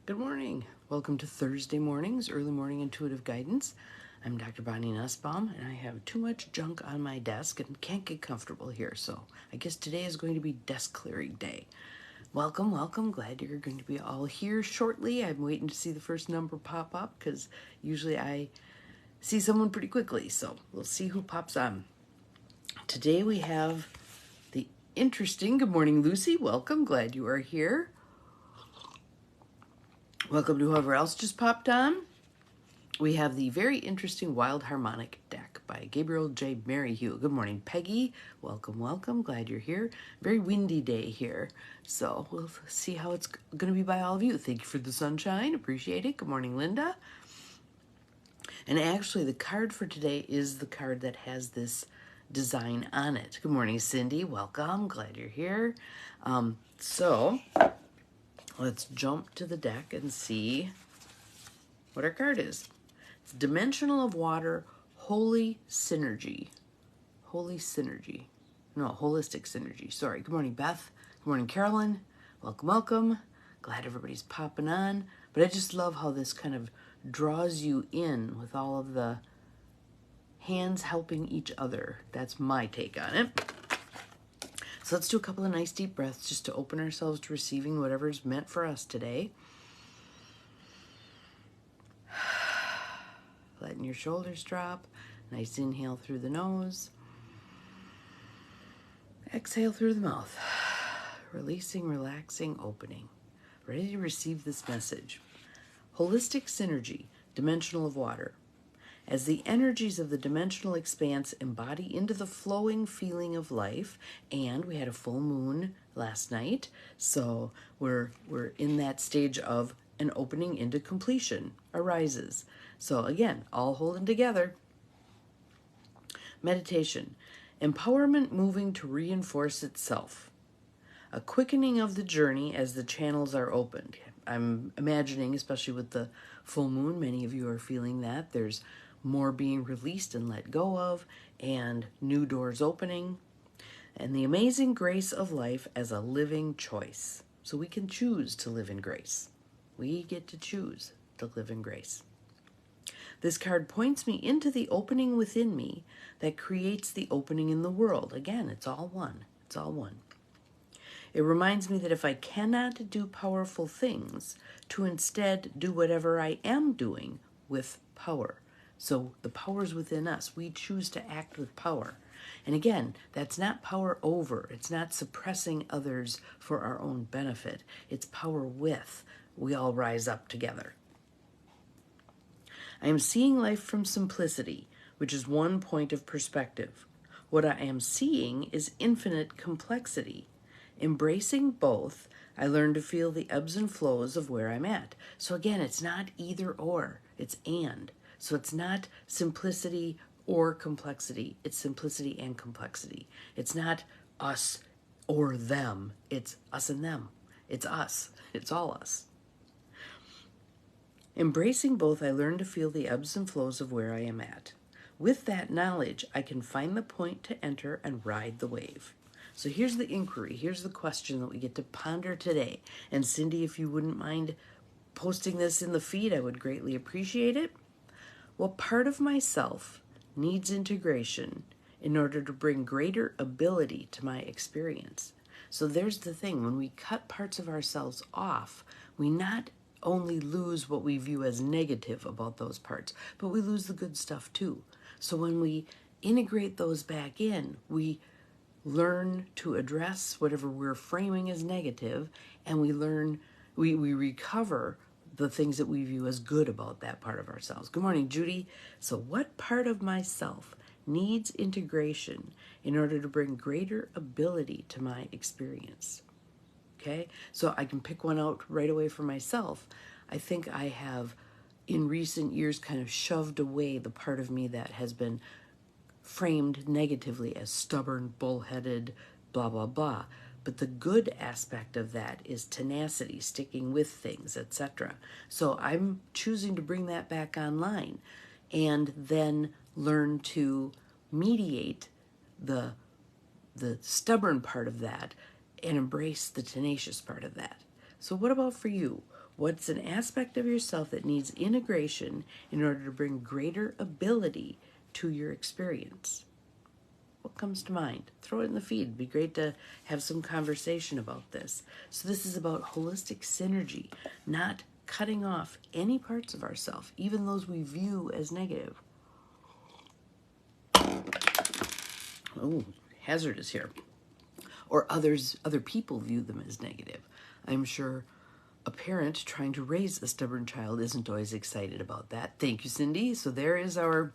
Good morning. Welcome to Thursday mornings, early morning intuitive guidance. I'm Dr. Bonnie Nussbaum, and I have too much junk on my desk and can't get comfortable here, so I guess today is going to be desk clearing day. Welcome, welcome. Glad you're going to be all here shortly. I'm waiting to see the first number pop up because usually I see someone pretty quickly, so we'll see who pops on. Today we have the interesting, good morning, Lucy. Welcome. Glad you are here. Welcome to whoever else just popped on. We have the very interesting Wild Harmonic deck by Gabriel J. Merrihew. Good morning, Peggy. Welcome, welcome. Glad you're here. Very windy day here, so we'll see how it's going to be by all of you. Thank you for the sunshine. Appreciate it. Good morning, Linda. And actually, the card for today is the card that has this design on it. Good morning, Cindy. Welcome. Glad you're here. So let's jump to the deck and see what our card is. It's Dimensional of Water, Holy Synergy. Holy Synergy. No, Holistic Synergy. Sorry. Good morning, Beth. Good morning, Carolyn. Welcome, welcome. Glad everybody's popping on. But I just love how this kind of draws you in with all of the hands helping each other. That's my take on it. So let's do a couple of nice deep breaths just to open ourselves to receiving whatever's meant for us today. Letting your shoulders drop. Nice inhale through the nose. Exhale through the mouth. Releasing, relaxing, opening. Ready to receive this message. Holistic synergy, dimensional of water. As the energies of the dimensional expanse embody into the flowing feeling of life, and we had a full moon last night, so we're in that stage of an opening into completion arises. So again, all holding together. Meditation, empowerment moving to reinforce itself. A quickening of the journey as the channels are opened. I'm imagining, especially with the full moon, many of you are feeling that. There's more being released and let go of, and new doors opening, and the amazing grace of life as a living choice. So we can choose to live in grace. We get to choose to live in grace. This card points me into the opening within me that creates the opening in the world. Again, it's all one. It's all one. It reminds me that if I cannot do powerful things, to instead do whatever I am doing with power. So the power's within us. We choose to act with power. And again, that's not power over. It's not suppressing others for our own benefit. It's power with. We all rise up together. I am seeing life from simplicity, which is one point of perspective. What I am seeing is infinite complexity. Embracing both, I learn to feel the ebbs and flows of where I'm at. So again, it's not either or, it's and. So it's not simplicity or complexity. It's simplicity and complexity. It's not us or them. It's us and them. It's us. It's all us. Embracing both, I learn to feel the ebbs and flows of where I am at. With that knowledge, I can find the point to enter and ride the wave. So here's the inquiry. Here's the question that we get to ponder today. And Cindy, if you wouldn't mind posting this in the feed, I would greatly appreciate it. What part of myself needs integration in order to bring greater ability to my experience? So there's the thing. When we cut parts of ourselves off, we not only lose what we view as negative about those parts, but we lose the good stuff too. So when we integrate those back in, we learn to address whatever we're framing as negative, and we recover the things that we view as good about that part of ourselves. Good morning, Judy. So what part of myself needs integration in order to bring greater ability to my experience? Okay, so I can pick one out right away for myself. I think I have, in recent years, kind of shoved away the part of me that has been framed negatively as stubborn, bullheaded, blah, blah, blah. But the good aspect of that is tenacity, sticking with things, etc. So I'm choosing to bring that back online and then learn to mediate the stubborn part of that and embrace the tenacious part of that. So what about for you? What's an aspect of yourself that needs integration in order to bring greater ability to your experience? What comes to mind? Throw it in the feed. It'd be great to have some conversation about this. So this is about holistic synergy, not cutting off any parts of ourselves, even those we view as negative. Oh, hazardous here. Or other people view them as negative. I'm sure a parent trying to raise a stubborn child isn't always excited about that. Thank you, Cindy. So there is our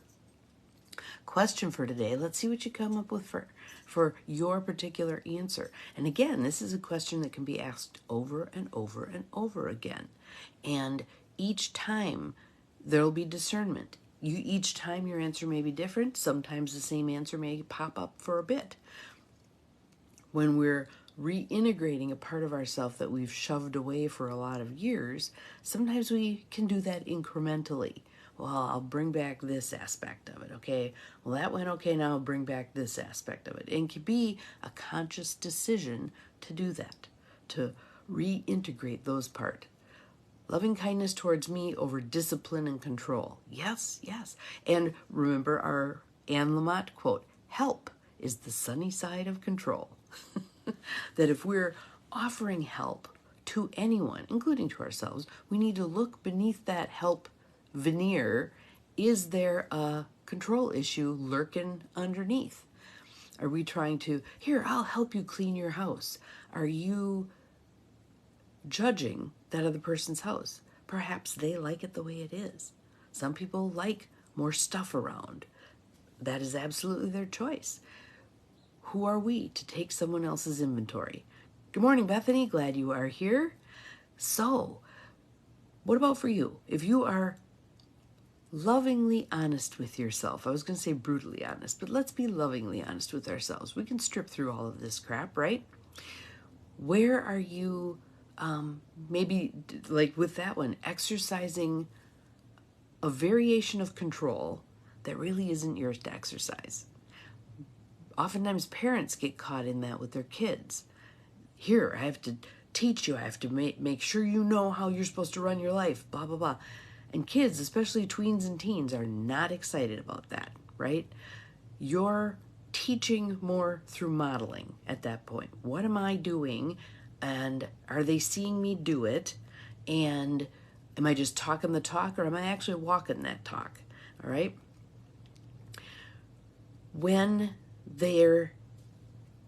question for today. Let's see what you come up with for your particular answer. And again, this is a question that can be asked over and over and over again. And each time there'll be discernment. Each time your answer may be different. Sometimes the same answer may pop up for a bit. When we're reintegrating a part of ourselves that we've shoved away for a lot of years, sometimes we can do that incrementally. Well, I'll bring back this aspect of it, okay? Well, that went okay, now I'll bring back this aspect of it. And it can be a conscious decision to do that, to reintegrate those parts. Loving kindness towards me over discipline and control. Yes, yes. And remember our Anne Lamott quote, help is the sunny side of control. That if we're offering help to anyone, including to ourselves, we need to look beneath that help veneer. Is there a control issue lurking underneath? Are we trying to, here, I'll help you clean your house? Are you judging that other person's house? Perhaps they like it the way it is. Some people like more stuff around. That is absolutely their choice. Who are we to take someone else's inventory? Good morning, Bethany. Glad you are here. So, what about for you? If you are lovingly honest with yourself, I was going to say brutally honest, but let's be lovingly honest with ourselves. We can strip through all of this crap, right? Where are you, maybe like with that one, exercising a variation of control that really isn't yours to exercise? Oftentimes parents get caught in that with their kids. Here, I have to teach you. I have to make sure you know how you're supposed to run your life, blah, blah, blah. And kids, especially tweens and teens, are not excited about that, right? You're teaching more through modeling at that point. What am I doing? And are they seeing me do it? And am I just talking the talk, or am I actually walking that talk? All right? When they're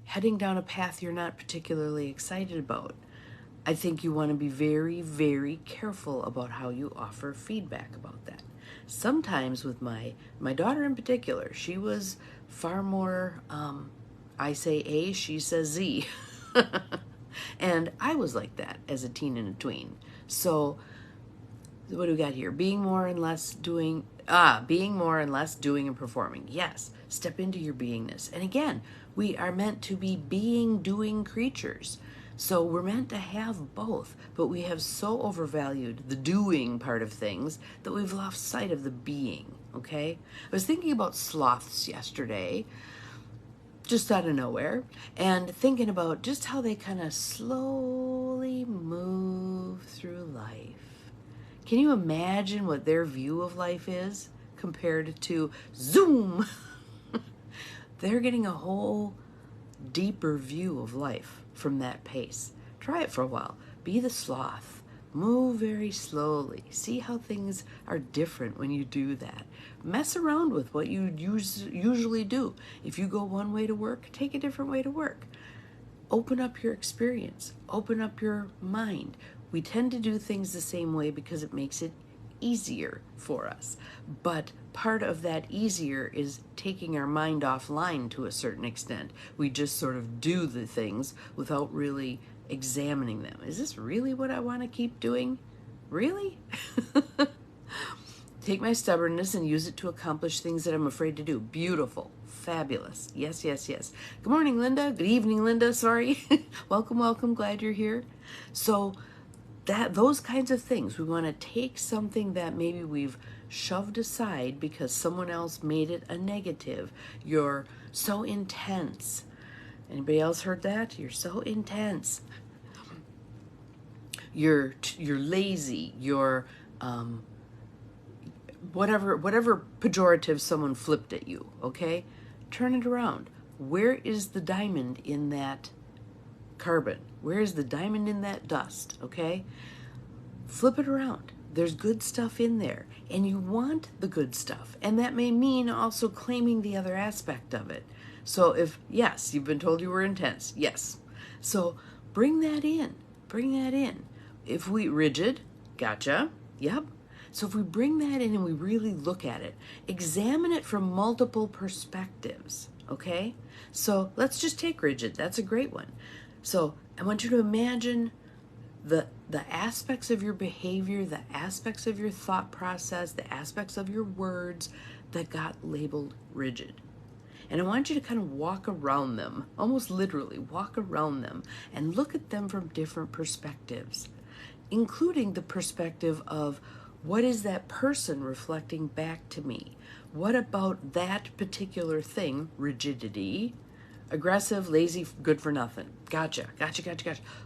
heading down a path you're not particularly excited about, I think you want to be very, very careful about how you offer feedback about that. Sometimes with my daughter in particular, she was far more, I say A, she says Z. And I was like that as a teen and a tween. So what do we got here? Being more and less doing and performing. Yes, step into your beingness. And again, we are meant to be doing creatures. So we're meant to have both, but we have so overvalued the doing part of things that we've lost sight of the being, okay? I was thinking about sloths yesterday, just out of nowhere, and thinking about just how they kind of slowly move through life. Can you imagine what their view of life is compared to zoom? They're getting a whole deeper view of life from that pace. Try it for a while. Be the sloth. Move very slowly. See how things are different when you do that. Mess around with what you usually do. If you go one way to work, take a different way to work. Open up your experience. Open up your mind. We tend to do things the same way because it makes it easier for us. But part of that easier is taking our mind offline to a certain extent. We just sort of do the things without really examining them. Is this really what I want to keep doing? Really? Take my stubbornness and use it to accomplish things that I'm afraid to do. Beautiful. Fabulous. Yes, yes, yes. Good morning, Linda. Good evening, Linda. Sorry. Welcome, welcome. Glad you're here. So those kinds of things, we want to take something that maybe we've shoved aside because someone else made it a negative. You're so intense. Anybody else heard that? You're so intense. you're lazy, you're whatever pejorative someone flipped at you, okay? Turn it around. Where is the diamond in that carbon? Where is the diamond in that dust, okay? Flip it around. There's good stuff in there, and you want the good stuff, and that may mean also claiming the other aspect of it. So if, yes, you've been told you were intense, yes. So bring that in, bring that in. If we, rigid, gotcha, yep. So if we bring that in and we really look at it, examine it from multiple perspectives, okay? So let's just take rigid, that's a great one. So I want you to imagine the aspects of your behavior, the aspects of your thought process, the aspects of your words that got labeled rigid. And I want you to kind of walk around them, almost literally walk around them and look at them from different perspectives, including the perspective of what is that person reflecting back to me? What about that particular thing, rigidity, aggressive, lazy, good for nothing? Gotcha.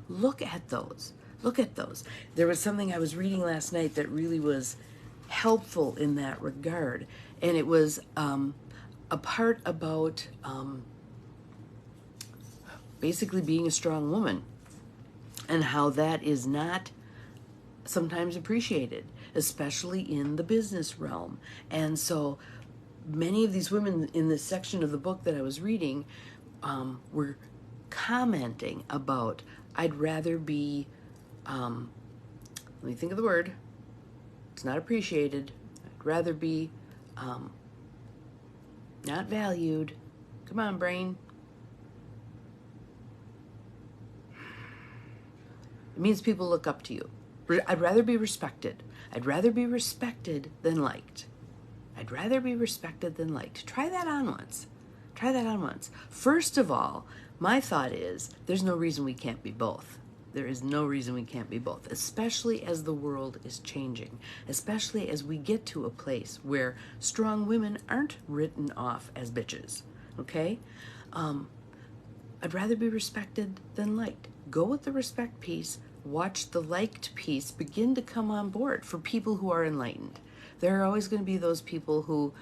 Look at those. Look at those. There was something I was reading last night that really was helpful in that regard. And it was a part about basically being a strong woman and how that is not sometimes appreciated, especially in the business realm. And so many of these women in this section of the book that I was reading were commenting about, I'd rather be, let me think of the word, it's not appreciated, I'd rather be not valued, come on brain, it means people look up to you. I'd rather be respected. I'd rather be respected than liked. I'd rather be respected than liked. Try that on once. Try that on once. First of all, my thought is there's no reason we can't be both. There is no reason we can't be both, especially as the world is changing, especially as we get to a place where strong women aren't written off as bitches, okay? I'd rather be respected than liked. Go with the respect piece. Watch the liked piece begin to come on board for people who are enlightened. There are always going to be those people who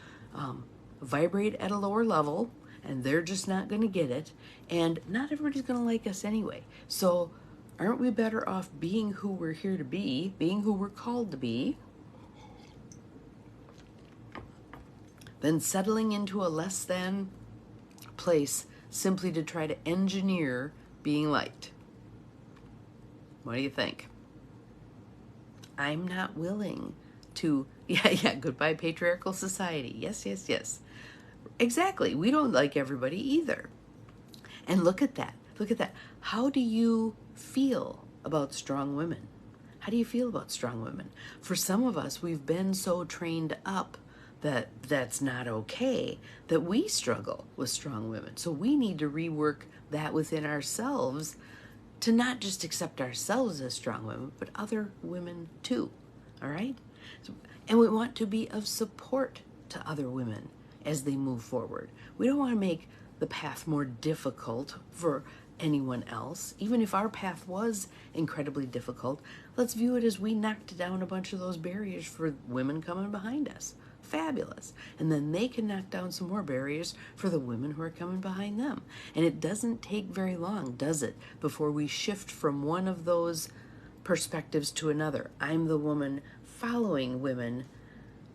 vibrate at a lower level, and they're just not going to get it, and not everybody's going to like us anyway. So aren't we better off being who we're here to be, being who we're called to be, than settling into a less than place simply to try to engineer being liked? What do you think? I'm not willing to, goodbye patriarchal society. Yes. Exactly. We don't like everybody either. And look at that. How do you feel about strong women? How do you feel about strong women? For some of us, we've been so trained up that that's not okay, that we struggle with strong women. So we need to rework that within ourselves to not just accept ourselves as strong women, but other women too, all right? And we want to be of support to other women as they move forward. We don't want to make the path more difficult for anyone else. Even if our path was incredibly difficult, let's view it as we knocked down a bunch of those barriers for women coming behind us. Fabulous. And then they can knock down some more barriers for the women who are coming behind them. And it doesn't take very long, does it, before we shift from one of those perspectives to another. I'm the woman following women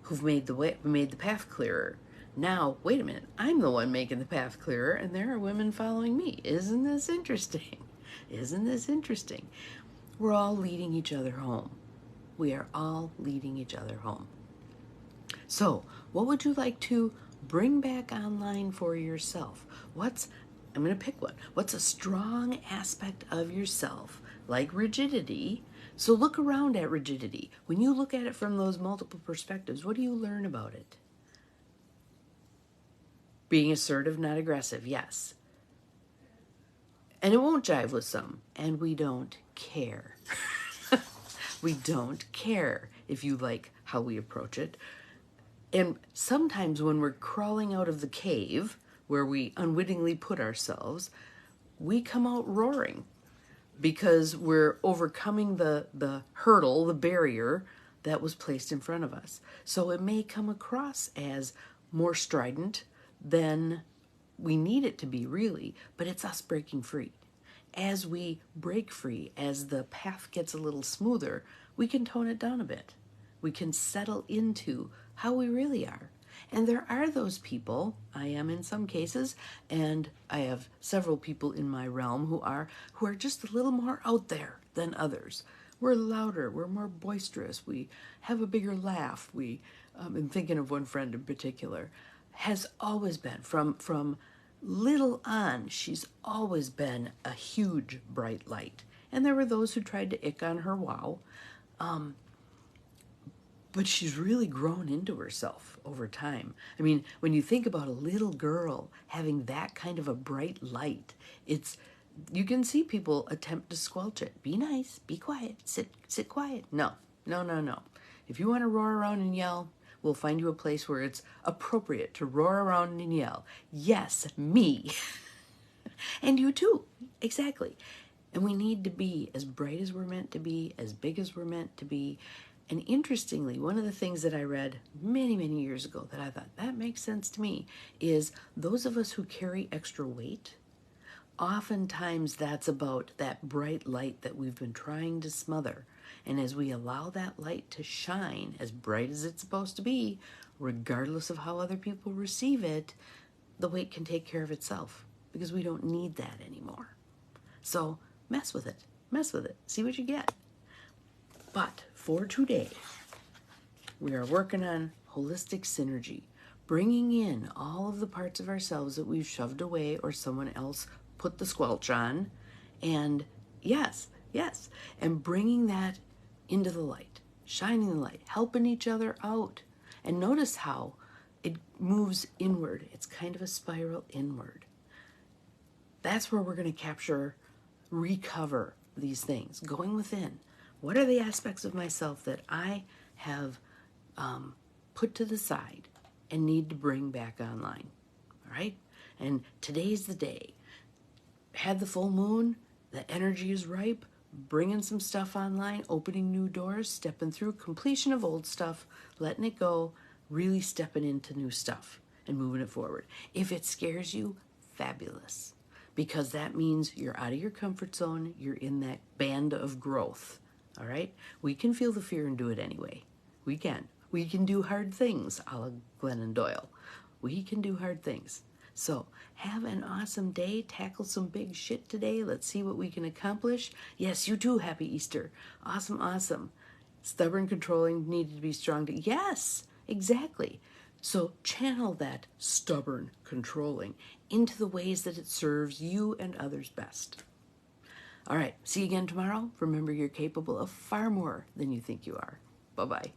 who've made the path clearer. Now, wait a minute, I'm the one making the path clearer, and there are women following me. Isn't this interesting? Isn't this interesting? We're all leading each other home. We are all leading each other home. So, what would you like to bring back online for yourself? I'm going to pick one. What's a strong aspect of yourself, like rigidity? So look around at rigidity. When you look at it from those multiple perspectives, what do you learn about it? Being assertive, not aggressive, yes. And it won't jive with some. And we don't care. We don't care if you like how we approach it. And sometimes when we're crawling out of the cave where we unwittingly put ourselves, we come out roaring. because we're overcoming the hurdle, the barrier that was placed in front of us. So it may come across as more strident than we need it to be, really, but it's us breaking free. As we break free, as the path gets a little smoother, we can tone it down a bit. We can settle into how we really are. And there are those people, I am in some cases, and I have several people in my realm who are just a little more out there than others. We're louder, we're more boisterous, we have a bigger laugh. I'm thinking of one friend in particular, has always been, from little on, she's always been a huge bright light. And there were those who tried to ick on her wow. But she's really grown into herself over time. I mean, when you think about a little girl having that kind of a bright light, you can see people attempt to squelch it. Be nice, be quiet, sit quiet. No. If you want to roar around and yell, we'll find you a place where it's appropriate to roar around and yell. Yes, me. And you too. Exactly. And we need to be as bright as we're meant to be, as big as we're meant to be. And interestingly, one of the things that I read many, many years ago that I thought that makes sense to me is those of us who carry extra weight, oftentimes that's about that bright light that we've been trying to smother. And as we allow that light to shine as bright as it's supposed to be, regardless of how other people receive it, the weight can take care of itself because we don't need that anymore. So mess with it. See what you get. But for today, we are working on holistic synergy, bringing in all of the parts of ourselves that we've shoved away or someone else put the squelch on, and yes, and bringing that into the light, shining the light, helping each other out. And notice how it moves inward. It's kind of a spiral inward. That's where we're going to recover these things, going within. What are the aspects of myself that I have put to the side and need to bring back online? All right? And today's the day. Had the full moon, the energy is ripe, bringing some stuff online, opening new doors, stepping through completion of old stuff, letting it go, really stepping into new stuff and moving it forward. If it scares you, fabulous. Because that means you're out of your comfort zone, you're in that band of growth. All right? We can feel the fear and do it anyway. We can. We can do hard things, a la Glennon Doyle. We can do hard things. So have an awesome day. Tackle some big shit today. Let's see what we can accomplish. Yes, you too. Happy Easter. Awesome. Stubborn, controlling, needed to be strong. Yes, exactly. So channel that stubborn, controlling into the ways that it serves you and others best. All right, see you again tomorrow. Remember, you're capable of far more than you think you are. Bye-bye.